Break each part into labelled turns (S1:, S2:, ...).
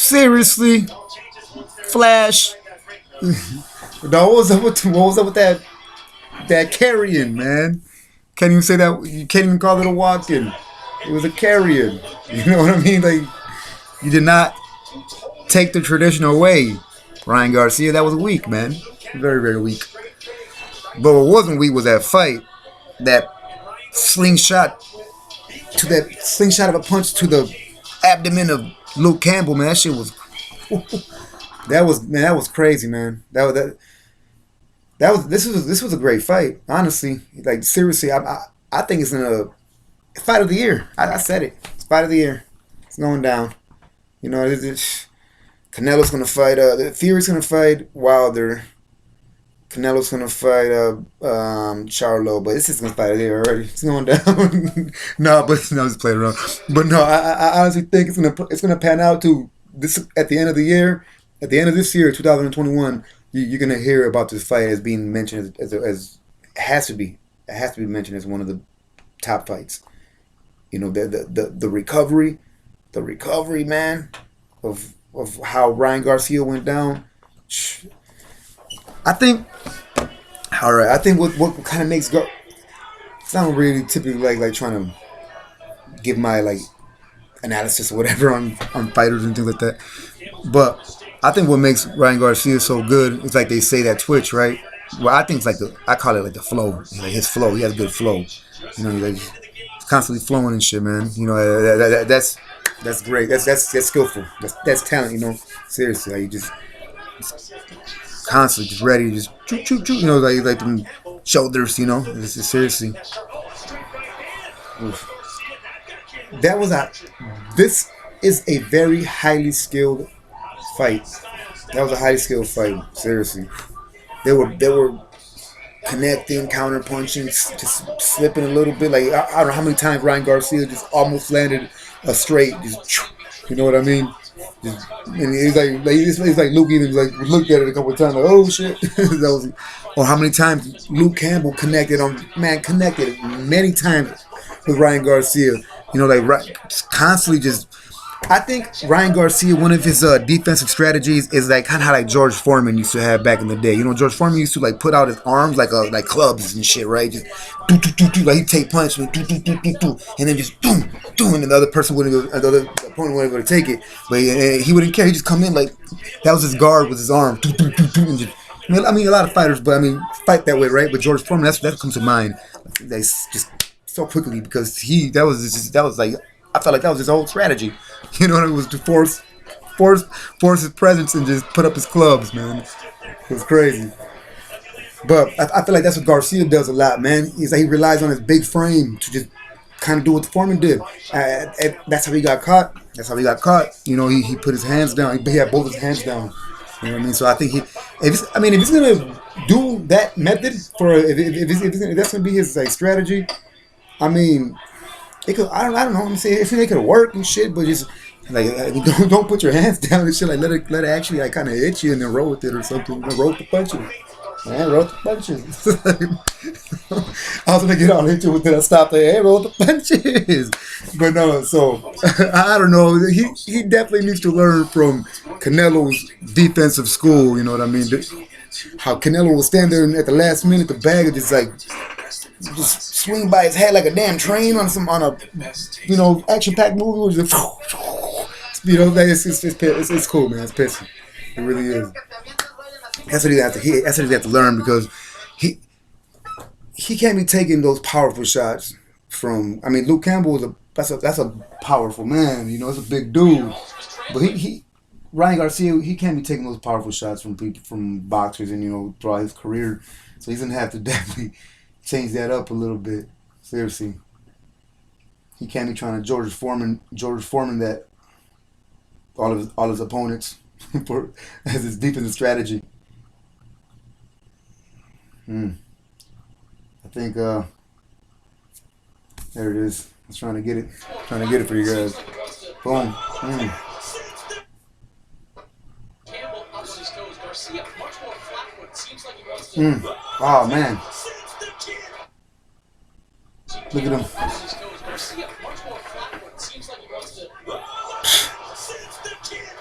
S1: Seriously, Flash. No, what was up with that carrying, man? Can't even say that. You can't even call it a walk-in. It was a carrying. You know what I mean? Like you did not take the traditional way. Ryan Garcia, that was weak, man. Very, very weak. But what wasn't weak was that fight. That slingshot of a punch to the abdomen of Luke Campbell, man. That shit was that was crazy, man. This was a great fight. Honestly, like seriously, I think it's in a fight of the year. I said it. It's fight of the year. It's going down. You know, Canelo's gonna fight. Fury's gonna fight Wilder. Canelo's gonna fight Charlo, but this is gonna fight there already. It's going down. No, just playing around. But no, I honestly think it's gonna pan out to this at the end of the year. At the end of this year, 2021, you're gonna hear about this fight as being mentioned as it has to be. It has to be mentioned as one of the top fights. You know, the recovery, man, of how Ryan Garcia went down. I think, all right. I think what kind of makes it's not really typically like trying to give my like analysis or whatever on fighters and things like that. But I think what makes Ryan Garcia so good is like they say that Twitch, right? Well, I think it's like I call it like the flow, like his flow. He has good flow. You know, he's constantly flowing and shit, man. You know, that's great. That's skillful. That's talent. You know, seriously, like you just constantly just ready, just choo choo choo. You know, like them shoulders. You know, it's just seriously. Oof. This is a very highly skilled fight. That was a highly skilled fight. Seriously, they were connecting, counter punching, just slipping a little bit. Like I don't know how many times Ryan Garcia just almost landed a straight. Just, you know what I mean? And he's like Luke even like looked at it a couple of times like, oh shit. Or how many times Luke Campbell connected many times with Ryan Garcia. You know, like constantly just. I think Ryan Garcia, one of his defensive strategies is like kind of how like George Foreman used to have back in the day. You know, George Foreman used to like put out his arms like clubs and shit, right? Just like he'd take punch and then just and then the other person the other opponent wouldn't able to take it, but he wouldn't care. He just come in like that was his guard with his arm, and just. I mean, a lot of fighters, but I mean, fight that way, right? But George Foreman, that comes to mind. That's just so quickly because that was like. I felt like that was his whole strategy. You know, it was to force his presence and just put up his clubs, man. It was crazy. But I feel like that's what Garcia does a lot, man. He's like he relies on his big frame to just kind of do what the Foreman did. That's how he got caught. You know, he put his hands down. He had both his hands down. You know what I mean? So I think if he's gonna do that method if that's gonna be his like strategy, I mean. It could, I don't know. I'm saying if it could work and shit, but just like don't put your hands down and shit. Like let it actually like kind of hit you and then roll with it or something. Roll with the punches. Man, roll with the punches. I was gonna get all into it, then I stopped there. Hey, roll with the punches. But no, so I don't know. He definitely needs to learn from Canelo's defensive school. You know what I mean? How Canelo will stand there and at the last minute, the bag is just like. Just swing by his head like a damn train on a action-packed movie. Just, you know, it's cool, man. It's pissing. It really is. That's what he have to learn because he can't be taking those powerful shots from. I mean, Luke Campbell that's a powerful man. You know, it's a big dude, but Ryan Garcia he can't be taking those powerful shots from people from boxers and throughout his career. So he's gonna have to definitely. Change that up a little bit. Seriously. He can't be trying to George Foreman that all his opponents as his defensive strategy. I think there it is. I was trying to get it for you guys. Boom. Oh man. Look at him.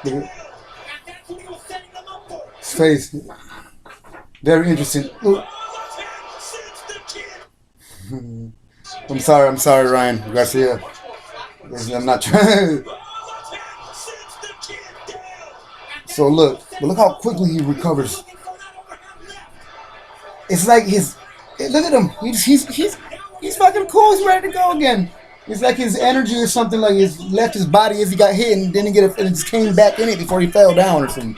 S1: Look at his face. Very interesting. Look. I'm sorry, Ryan Garcia. I'm not trying. So look how quickly he recovers. It's like look at him. He's fucking cool. He's ready to go again. It's like his energy or something like he's left his body as he got hit and then and just came back in it before he fell down or something.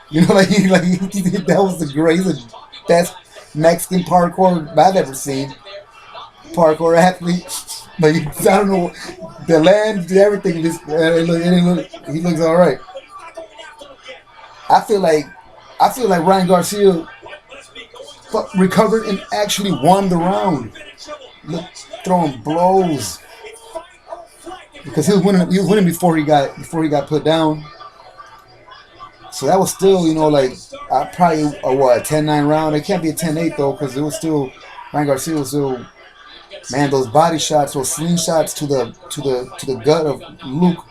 S1: You know, that was the greatest, best Mexican parkour I've ever seen. Parkour athlete. Like I don't know, the land, everything. He looks all right. I feel like Ryan Garcia recovered and actually won the round. Look, throwing blows because he was winning. He was winning before he got put down. So that was still, like probably a 10-9 round. It can't be a 10-8 though, because it was still Ryan Garcia was still, man, those body shots, those slingshots to the gut of Luke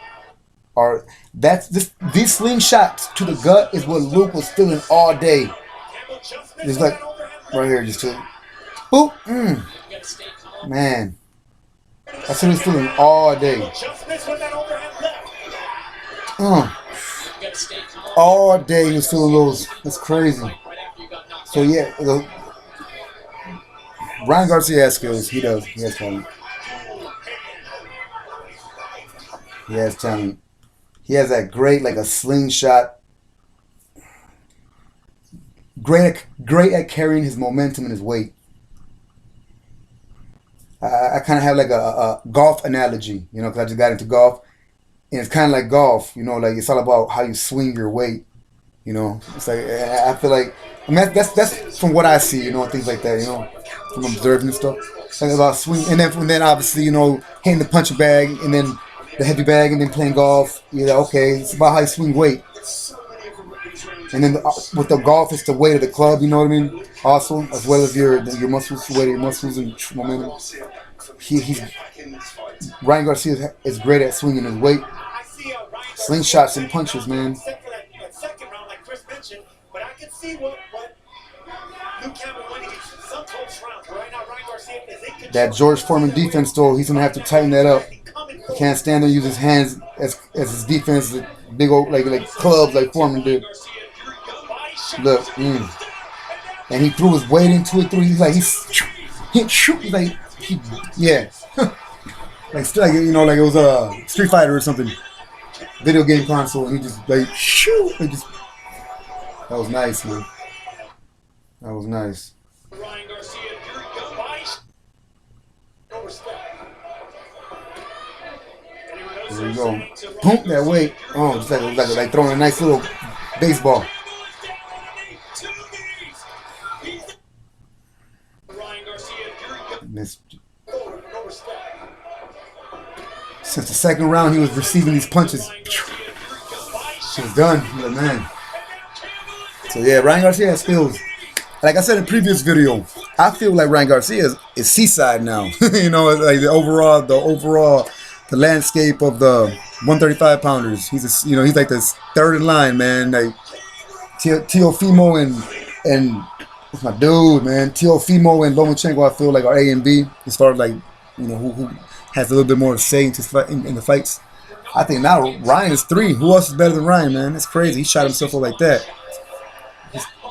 S1: these slingshots to the gut is what Luke was feeling all day. It's like right here, just to boop, man. That's what he was feeling all day. All day he was feeling those. That's crazy. So yeah, Ryan Garcia has skills. He does. He has talent. He has talent. He has that great, like a slingshot. Great at carrying his momentum and his weight. I kind of have like a golf analogy, because I just got into golf. And it's kind of like golf, like it's all about how you swing your weight, It's like, I feel like, that's from what I see, and things like that, from observing and stuff. It's like about swing, and then obviously, hitting the punching bag, and then the heavy bag, and then playing golf. Okay, it's about how you swing weight. And then with the golf, it's the weight of the club, you know what I mean? Also, as well as your muscles, the weight of your muscles and momentum. Ryan Garcia is great at swinging his weight. Slingshots and punches, man. That George Foreman defense, though, he's going to have to tighten that up. He can't stand there and use his hands as his defense, big old like clubs like Foreman did. Look, and he threw his weight into it. Yeah. like it was a Street Fighter or something, video game console, and he just that was nice, man. That was nice. There we go. Boom, that weight. Oh, just like throwing a nice little baseball. Since the second round, he was receiving these punches. He was done. Man. So yeah, Ryan Garcia has skills. Like I said in the previous video, I feel like Ryan Garcia is seaside now. Like the landscape of the 135 pounders. He's he's like this third in line, man. Like Teofimo and that's my dude, man. Teofimo and Lomachenko, I feel like are A and B as far as like who has a little bit more of a say in the fights. I think now Ryan is 3. Who else is better than Ryan, man? That's crazy. He shot himself up like that.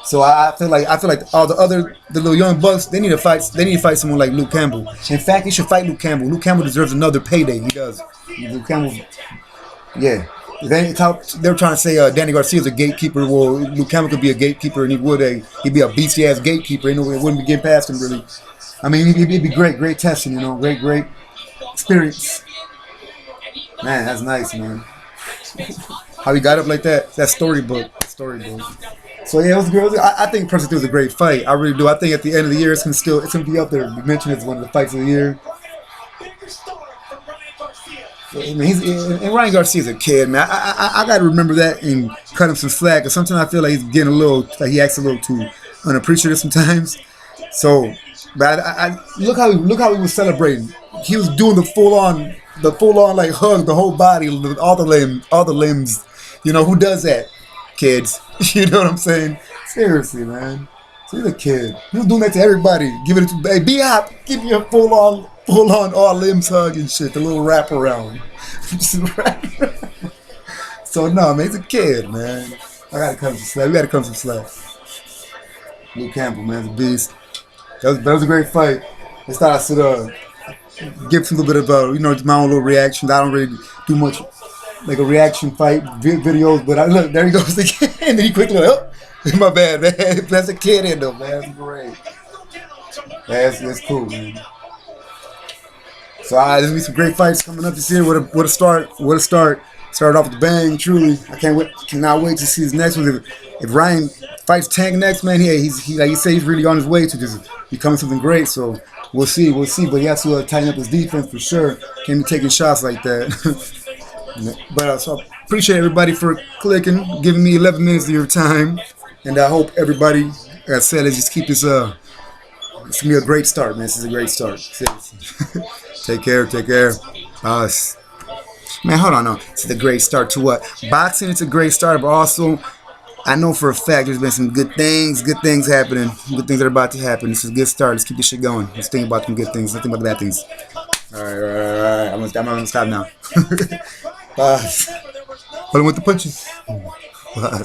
S1: So I feel like all the little young bucks, they need to fight someone like Luke Campbell. In fact, they should fight Luke Campbell. Luke Campbell deserves another payday. He does. Luke Campbell, yeah. They're trying to say Danny Garcia is a gatekeeper. Well, Luke Campbell could be a gatekeeper, and he'd be a beastie ass gatekeeper. It wouldn't be getting past him really. I mean, he'd be great testing. Great experience. Man, that's nice, man. How he got up like that? That storybook. So yeah, it was good. I think personally it was a great fight. I really do. I think at the end of the year, it's gonna be up there. We mentioned it's one of the fights of the year. And Ryan Garcia's a kid, man. I got to remember that and cut him some slack. Cause sometimes I feel like he's getting he acts a little too unappreciative sometimes. So, but I look how he was celebrating. He was doing the full on like hug, the whole body, all the limbs. You know who does that? Kids. You know what I'm saying? Seriously, man. See the kid. He's doing that to everybody. Give it to hey, be up. Give you a full on all limbs hug and shit. The little wrap around. So no, man, he's a kid, man. I gotta come some slack. We gotta come some slack. Luke Campbell, man, the beast. That was a great fight. I thought I should give some little bit of my own little reaction. I don't really do much like a reaction fight videos, but I look there he goes again. And then he quickly oh, my bad, man. That's a kid in though, man. That's great. That's cool, man. So there's gonna be some great fights coming up this year. What a start! What a start! Started off with a bang. Truly, I cannot wait to see his next one. If Ryan fights Tank next, man, he like you say, he's really on his way to just becoming something great. So we'll see. But he has to tighten up his defense for sure. Can't be taking shots like that. But so I appreciate everybody for clicking, giving me 11 minutes of your time, and I hope everybody, as I said, let's just keep this. It's gonna be a great start, man. This is a great start. Seriously. Take care. Man, hold on. No. It's a great start to what? Boxing, it's a great start, but also, I know for a fact there's been some good things happening, good things that are about to happen. This is a good start. Let's keep this shit going. Let's think about some good things. Let's think about the bad things. All right. I'm gonna stop now. Bye. Hold on with the punches. Bye.